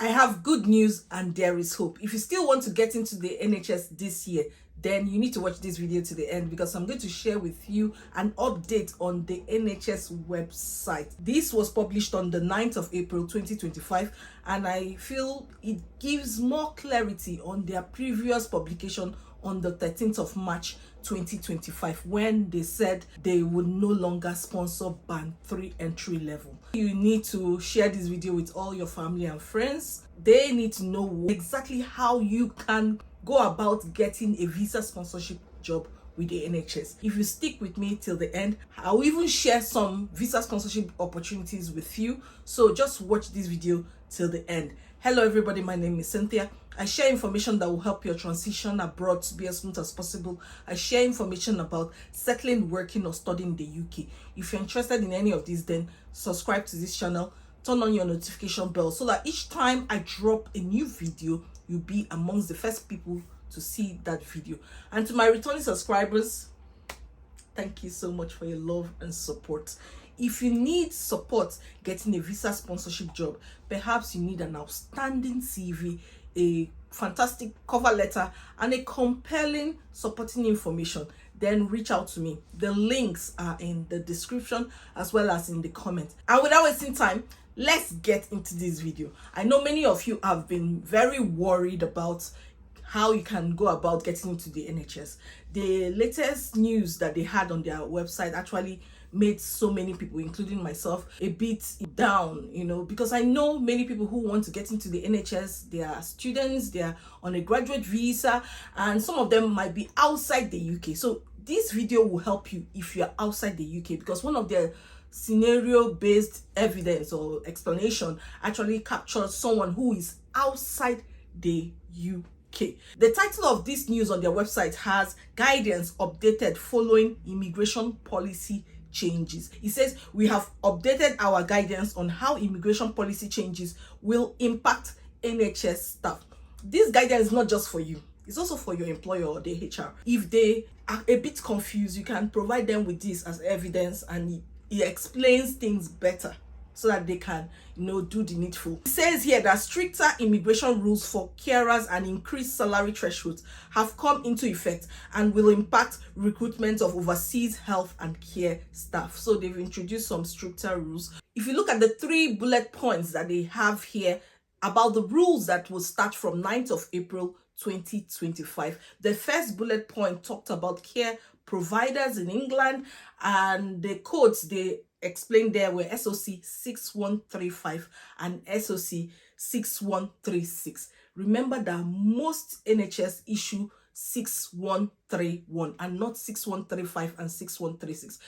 I have good news and there is hope. If you still want to get into the NHS this year, then you need to watch this video to the end, because I'm going to share with you an update on the NHS website. This was published on the 9th of April 2025, and I feel it gives more clarity on their previous publication on the 13th of March 2025, when they said they would no longer sponsor band 3 entry level. You need to share this video with all your family and friends. They need to know exactly how you can go about getting a visa sponsorship job with the NHS. If you stick with me till the end, I'll even share some visa sponsorship opportunities with you. So just watch this video till the end. Hello everybody, my name is Cynthia. I share information that will help your transition abroad to be as smooth as possible. I share information about settling, working or studying in the UK. If you're interested in any of these, then subscribe to this channel, turn on your notification bell so that each time I drop a new video, you'll be amongst the first people to see that video. And to my returning subscribers, thank you so much for your love and support. If you need support getting a visa sponsorship job, perhaps you need an outstanding CV, a fantastic cover letter, and a compelling supporting information, then reach out to me. The links are in the description as well as in the comments. And without wasting time, let's get into this video. I know many of you have been very worried about how you can go about getting into the NHS. The latest news that they had on their website actually made so many people, including myself, a bit down, because I know many people who want to get into the NHS. They are students, they are on a graduate visa, and some of them might be outside the UK. So this video will help you if you are outside the UK, because one of their scenario-based evidence or explanation actually captures someone who is outside the UK. The title of this news on their website has guidance updated following immigration policy changes. It says, we have updated our guidance on how immigration policy changes will impact NHS staff. This guidance is not just for you, it's also for your employer or the HR. If they are a bit confused, you can provide them with this as evidence, and it explains things better so that they can do the needful. It says here that stricter immigration rules for carers and increased salary thresholds have come into effect and will impact recruitment of overseas health and care staff. So they've introduced some stricter rules. If you look at the 3 bullet points that they have here about the rules that will start from 9th of April 2025, the first bullet point talked about care providers in England, and the codes they explained there were SOC 6135 and SOC 6136. Remember that most NHS issue 6131 and not 6135 and 6136.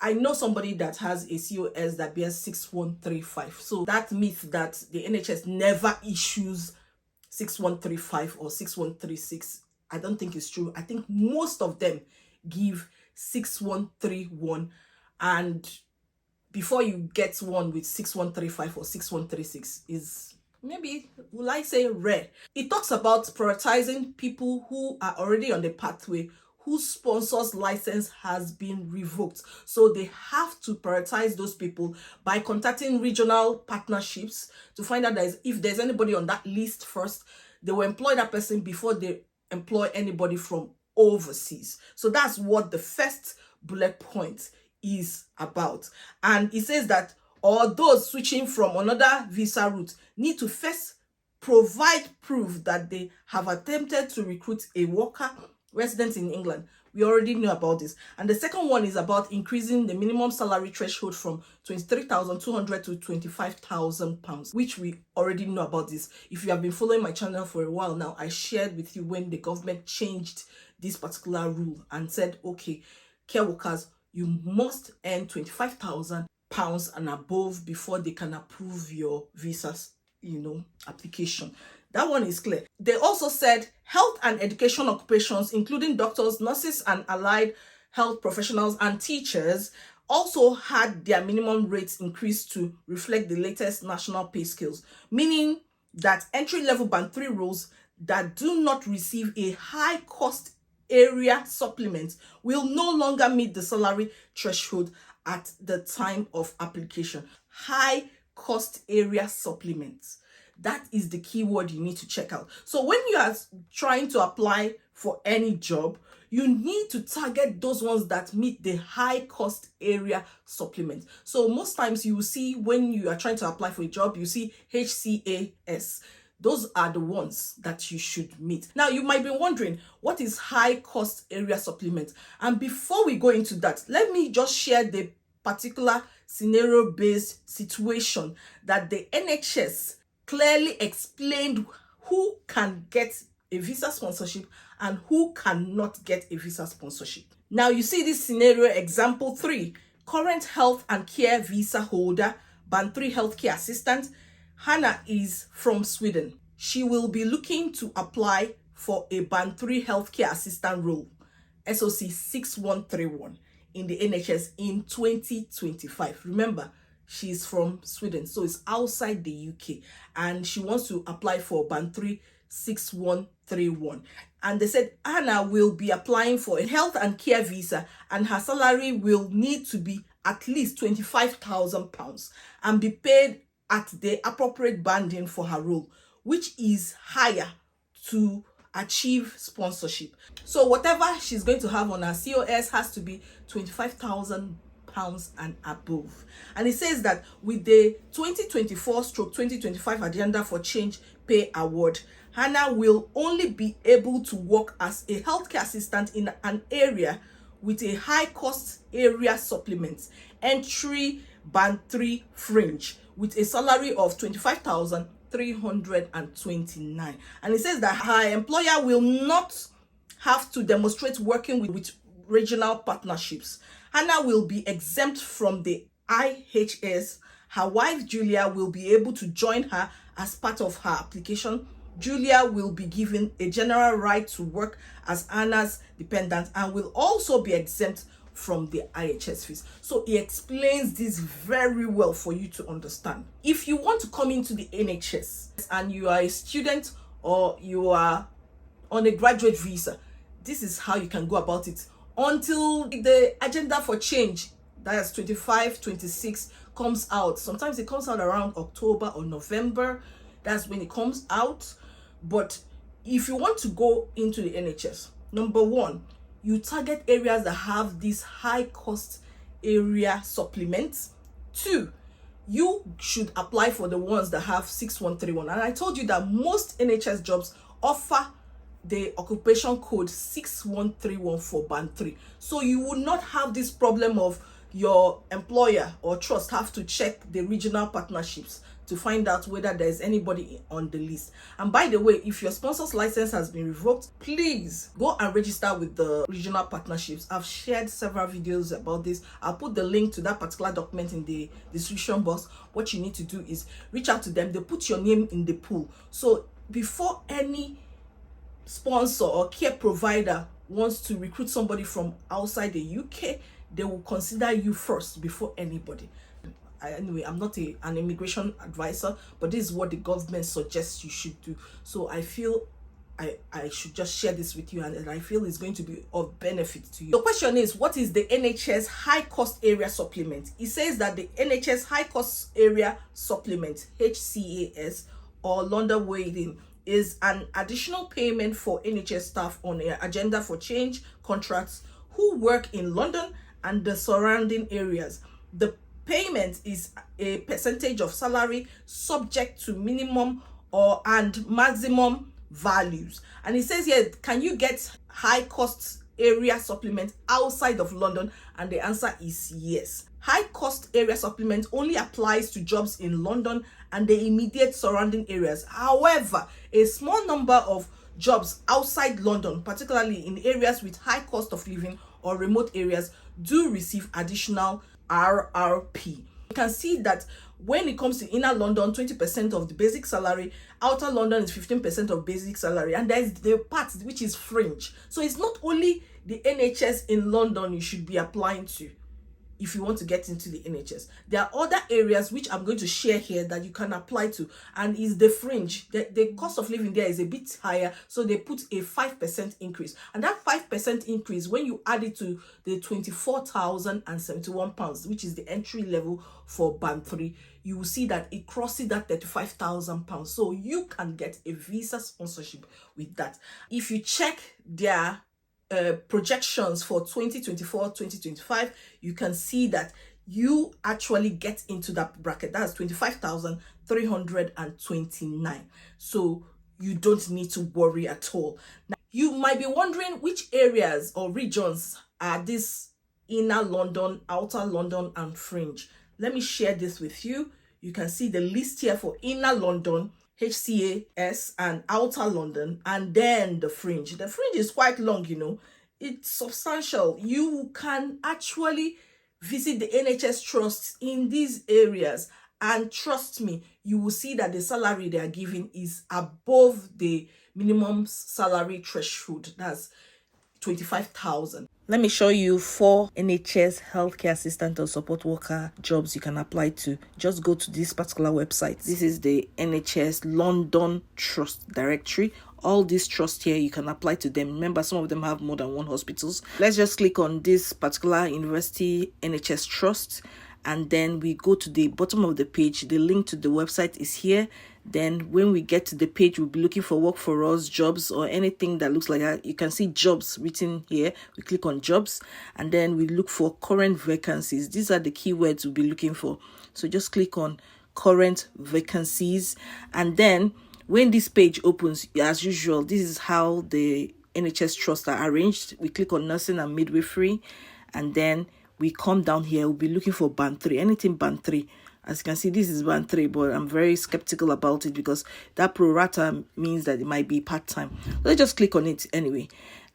I know somebody that has a COS that bears 6135. So that myth that the NHS never issues 6135 or 6136, I don't think it's true. I think most of them give 6131, and before you get one with 6135 or 6136 is maybe, will I say, rare. It talks about prioritizing people who are already on the pathway, whose sponsor's license has been revoked. So they have to prioritize those people by contacting regional partnerships to find out that if there's anybody on that list first, they will employ that person before they employ anybody from overseas. So that's what the first bullet point is about. And it says that all those switching from another visa route need to first provide proof that they have attempted to recruit a worker resident in England. We already know about this. And the second one is about increasing the minimum salary threshold from 23,200 to 25,000 pounds, which we already know about this. If you have been following my channel for a while now, I shared with you when the government changed this particular rule and said, okay, care workers, you must earn 25,000 pounds and above before they can approve your visas, application. That one is clear. They also said health and education occupations, including doctors, nurses, and allied health professionals and teachers, also had their minimum rates increased to reflect the latest national pay scales, meaning that entry-level band 3 roles that do not receive a high-cost area supplement will no longer meet the salary threshold at the time of application. High cost area supplements. That is the keyword you need to check out. So when you are trying to apply for any job, you need to target those ones that meet the high cost area supplement. So most times you will see when you are trying to apply for a job, you see HCAS. Those are the ones that you should meet. Now, you might be wondering, what is high cost area supplement? And before we go into that, let me just share the particular scenario-based situation that the NHS clearly explained who can get a visa sponsorship and who cannot get a visa sponsorship. Now you see this scenario, example 3, current health and care visa holder, band 3 healthcare assistant. Hannah is from Sweden. She will be looking to apply for a band 3 healthcare assistant role, SOC 6131 in the NHS in 2025. Remember, she's from Sweden, so it's outside the UK, and she wants to apply for band 3 6131. And they said Anna will be applying for a health and care visa, and her salary will need to be at least £25,000 and be paid at the appropriate banding for her role, which is higher to achieve sponsorship. So whatever she's going to have on her COS has to be £25,000 and above. And it says that with the 2024/2025 Agenda for Change Pay Award, Hannah will only be able to work as a healthcare assistant in an area with a high cost area supplement, entry band 3 fringe, with a salary of 25,329. And it says that her employer will not have to demonstrate working with regional partnerships. Hannah will be exempt from the IHS. Her wife Julia will be able to join her as part of her application. Julia will be given a general right to work as Anna's dependent and will also be exempt from the IHS fees. So he explains this very well for you to understand. If you want to come into the NHS and you are a student or you are on a graduate visa, this is how you can go about it until the Agenda for Change, that's 25-26, comes out. Sometimes it comes out around October or November. That's when it comes out. But if you want to go into the NHS, number one, you target areas that have these high cost area supplements. 2, you should apply for the ones that have 6131. And I told you that most NHS jobs offer the occupation code 6131 for band 3. So you will not have this problem of your employer or trust have to check the regional partnerships to find out whether there's anybody on the list. And by the way, if your sponsor's license has been revoked, please go and register with the regional partnerships. I've shared several videos about this. I'll put the link to that particular document in the description box. What you need to do is reach out to them. They put your name in the pool. So before any sponsor or care provider wants to recruit somebody from outside the UK, they will consider you first before anybody. Anyway, I'm not an immigration advisor, but this is what the government suggests you should do. So I feel I should just share this with you, and I feel it's going to be of benefit to you. The question is, what is the NHS high cost area supplement? It says that the NHS high cost area supplement, HCAS, or London Waiting, is an additional payment for NHS staff on an Agenda for Change contracts who work in London and the surrounding areas. The payment is a percentage of salary subject to minimum and maximum values. And it says here, can you get high cost area supplement outside of London? And the answer is yes. High cost area supplement only applies to jobs in London and the immediate surrounding areas. However, a small number of jobs outside London, particularly in areas with high cost of living or remote areas, do receive additional RRP. You can see that when it comes to inner London, 20% of the basic salary, outer London is 15% of basic salary, and there's the part which is fringe. So it's not only the NHS in London you should be applying to. if you want to get into the NHS. There are other areas which I'm going to share here that you can apply to, and is the fringe. The cost of living there is a bit higher, so they put a 5% increase, and that 5% increase, when you add it to the £24,071, which is the entry level for band 3, you will see that it crosses that £35,000. So you can get a visa sponsorship with that. If you check their projections for 2024-2025, you can see that you actually get into that bracket. That's 25,329. So you don't need to worry at all. Now, you might be wondering which areas or regions are this inner London, outer London, and fringe. Let me share this with you. You can see the list here for inner London, HCAS, and outer London, and then the fringe. The fringe is quite long, you know. It's substantial. You can actually visit the NHS trusts in these areas, and trust me, you will see that the salary they are giving is above the minimum salary threshold. That's 25,000. Let me show you 4 NHS healthcare assistant or support worker jobs you can apply to. Just go to this particular website. This is the NHS London Trust directory. All these trusts here, you can apply to them. Remember, some of them have more than one hospitals. Let's just click on this particular university NHS trust, and then we go to the bottom of the page. The link to the website is here. Then when we get to the page, we'll be looking for work for us, jobs, or anything that looks like that. You can see jobs written here. We click on jobs, and then we look for current vacancies. These are the keywords we'll be looking for. So just click on current vacancies, and then when this page opens, as usual, this is how the NHS trusts are arranged. We click on nursing and midwifery, and then we come down here. We'll be looking for band 3, anything band 3. As you can see, this is band 3, but I'm very skeptical about it because that pro rata means that it might be part-time. Let's just click on it anyway.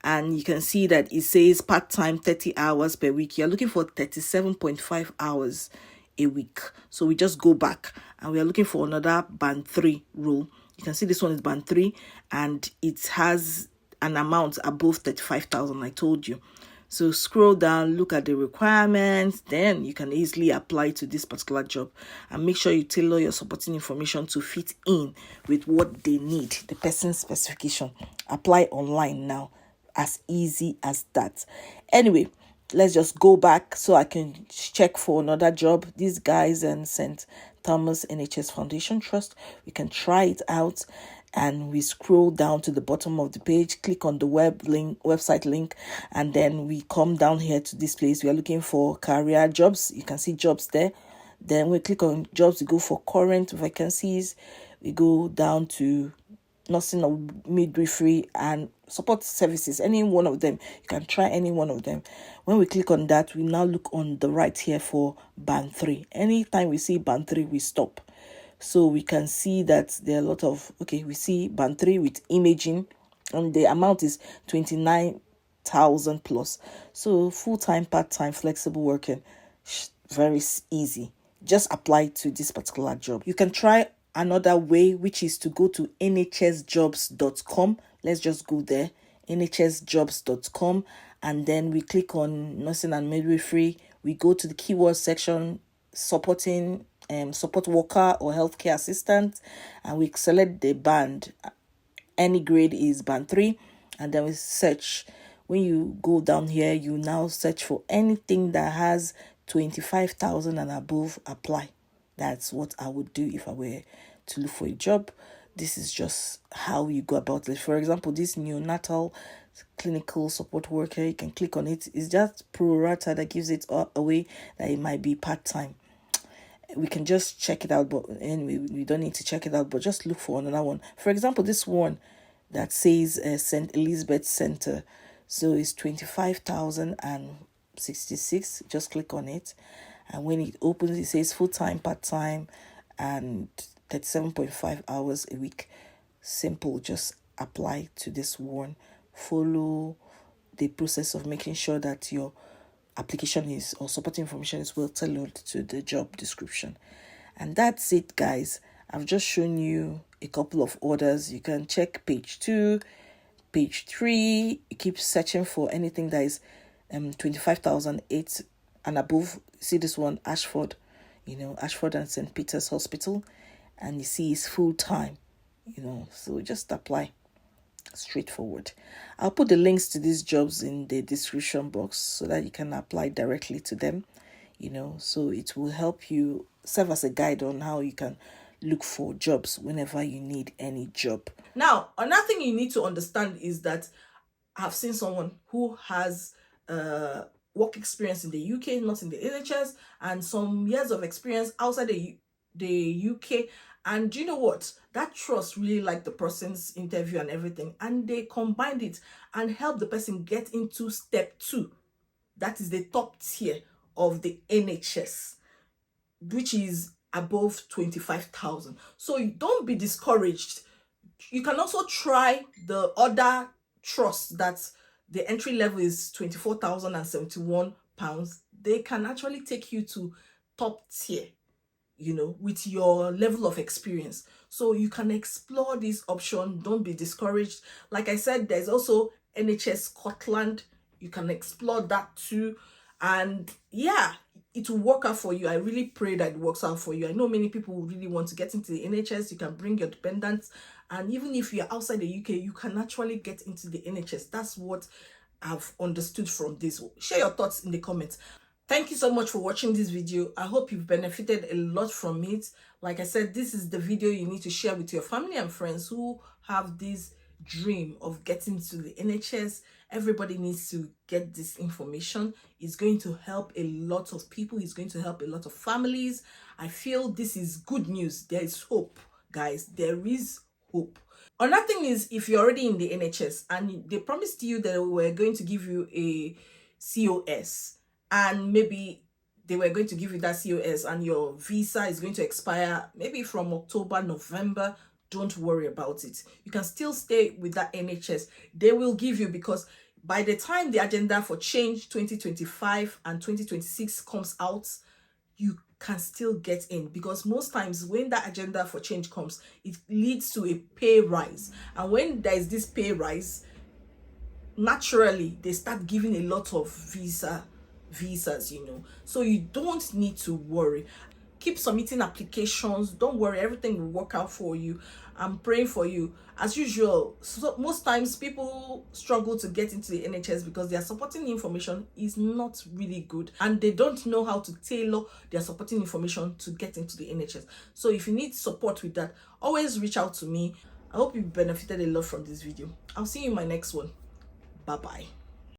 And you can see that it says part-time 30 hours per week. You're looking for 37.5 hours a week. So we just go back and we are looking for another band 3 role. You can see this one is band 3 and it has an amount above 35,000, I told you. So scroll down, look at the requirements, then you can easily apply to this particular job, and make sure you tailor your supporting information to fit in with what they need, the person's specification. Apply online now, as easy as that. Anyway, let's just go back so I can check for another job. These guys and St. Thomas NHS Foundation Trust, we can try it out. And we scroll down to the bottom of the page, click on the website link, and then we come down here to this place. We are looking for career jobs. You can see jobs there. Then we click on jobs, we go for current vacancies. We go down to nursing or midwifery and support services, any one of them. You can try any one of them. When we click on that, we now look on the right here for band 3. Anytime we see band 3, we stop. So we can see that there are a lot of, we see band 3 with imaging, and the amount is 29,000 plus. So full-time, part-time, flexible working, very easy. Just apply to this particular job. You can try another way, which is to go to nhsjobs.com. Let's just go there, nhsjobs.com, and then we click on nursing and midwifery. We go to the keyword section, supporting support worker or healthcare assistant, and we select the band. Any grade is band 3, and then we search. When you go down here, you now search for anything that has 25,000 and above. Apply. That's what I would do if I were to look for a job. This is just how you go about it. For example, this neonatal clinical support worker, you can click on it. It's just pro rata that gives it away that it might be part-time. We can just check it out, but anyway, we don't need to check it out, but just look for another one. For example, this one that says St. Elizabeth Center, so it's 25,066. Just click on it, and when it opens, it says full-time, part-time, and 37.5 hours a week. Simple. Just apply to this one. Follow the process of making sure that your application is, or supporting information is, well tailored to the job description. And that's it, guys. I've just shown you a couple of orders. You can check page 2, page 3. You keep searching for anything that is 25,008 and above, see this one, Ashford, Ashford and St. Peter's Hospital, and you see it's full time, so just apply. Straightforward. I'll put the links to these jobs in the description box so that you can apply directly to them, so it will help you serve as a guide on how you can look for jobs whenever you need any job. Now, another thing you need to understand is that I've seen someone who has work experience in the UK, not in the NHS, and some years of experience outside the UK. And you know what? That trust really liked the person's interview and everything. And they combined it and helped the person get into step 2. That is the top tier of the NHS, which is above 25,000. So don't be discouraged. You can also try the other trust that the entry level is £24,071. They can actually take you to top tier, with your level of experience. So you can explore this option. Don't be discouraged. Like I said, there's also NHS Scotland. You can explore that too. And yeah, it will work out for you. I really pray that it works out for you. I know many people really want to get into the NHS. You can bring your dependents. And even if you're outside the UK, you can actually get into the NHS. That's what I've understood from this. Share your thoughts in the comments. Thank you so much for watching this video. I hope you've benefited a lot from it. Like I said, this is the video you need to share with your family and friends who have this dream of getting to the NHS. Everybody needs to get this information. It's going to help a lot of people. It's going to help a lot of families. I feel this is good news. There is hope, guys. There is hope. Another thing is, if you're already in the NHS and they promised you that we're going to give you a COS, and maybe they were going to give you that COS and your visa is going to expire maybe from October, November, don't worry about it. You can still stay with that NHS. They will give you, because by the time the agenda for change 2025 and 2026 comes out, you can still get in, because most times when that agenda for change comes, it leads to a pay rise. And when there is this pay rise, naturally they start giving a lot of visas, so you don't need to worry. Keep submitting applications. Don't worry, everything will work out for you. I'm praying for you as usual. So most times people struggle to get into the NHS because their supporting information is not really good and they don't know how to tailor their supporting information to get into the NHS. So if you need support with that, always reach out to me. I hope you benefited a lot from this video. I'll see you in my next one. Bye bye.